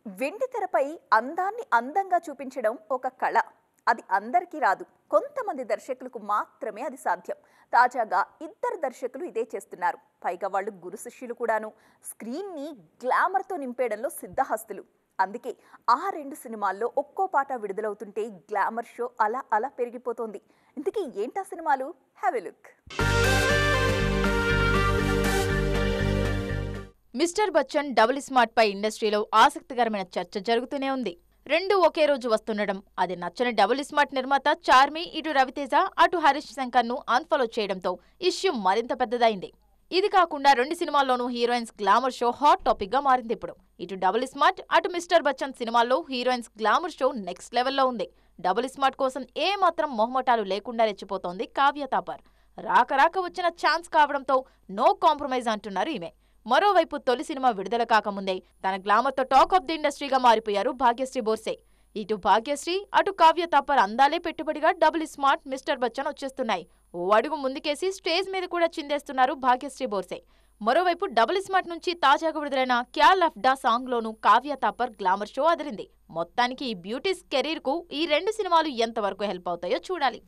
వెండితెరపై అందాన్ని అందంగా చూపించడం ఒక కళ. అది అందరికీ రాదు. కొంతమంది దర్శకులకు మాత్రమే అది సాధ్యం. తాజాగా ఇద్దరు దర్శకులు ఇదే చేస్తున్నారు. పైగా వాళ్ళు గురు శిష్యులు కూడాను. స్క్రీన్ని గ్లామర్తో నింపేయడంలో సిద్ధహస్తులు. అందుకే ఆ రెండు సినిమాల్లో ఒక్కో పాట విడుదలవుతుంటే గ్లామర్ షో అలా అలా పెరిగిపోతోంది. ఇంతకీ ఏంటా సినిమాలు? Have a look. Mister Bachchan double smart పై ఇండస్ట్రీలో ఆసక్తికరమైన చర్చ జరుగుతూనే ఉంది. రెండు ఒకే రోజు వస్తుండడం, అది నచ్చని డబుల్ స్మార్ట్ నిర్మాత చార్మి ఇటు రవితేజ అటు హరీష్ శంకర్ ను అన్ఫాలో చేయడంతో ఇష్యూ మరింత పెద్దదైంది. ఇది కాకుండా రెండు సినిమాల్లోనూ heroines glamour show hot topic గా మారింది. ఇప్పుడు ఇటు డబుల్ స్మార్ట్ అటు మిస్టర్ బచ్చన్ సినిమాల్లో హీరోయిన్స్ గ్లామర్ షో నెక్స్ట్ లెవెల్లో ఉంది. డబుల్ స్మార్ట్ కోసం ఏ మాత్రం మొహమటాలు లేకుండా రెచ్చిపోతోంది కావ్య తాపర్. రాక వచ్చిన ఛాన్స్ కావడంతో నో కాంప్రమైజ్ అంటున్నారు ఈమె. మరోవైపు తొలి సినిమా విడుదల కాకముందే తన గ్లామర్తో టాక్ ఆఫ్ ది ఇండస్ట్రీగా మారిపోయారు భాగ్యశ్రీ బోర్సే. ఇటు భాగ్యశ్రీ అటు కావ్య తాపర్ అందాలే పెట్టుబడిగా డబుల్ స్మార్ట్ మిస్టర్ బచ్చన్ వచ్చేస్తున్నాయి. ఓ అడుగు ముందుకేసి స్టేజ్ మీద కూడా చిందేస్తున్నారు భాగ్యశ్రీ బోర్సే. మరోవైపు డబుల్ స్మార్ట్ నుంచి తాజాగా విడుదలైన క్యా లఫ్డా సాంగ్ లోనూ కావ్య తాపర్ గ్లామర్ షో అదిరింది. మొత్తానికి ఈ బ్యూటీస్ కెరీర్ కు ఈ రెండు సినిమాలు ఎంతవరకు హెల్ప్ అవుతాయో చూడాలి.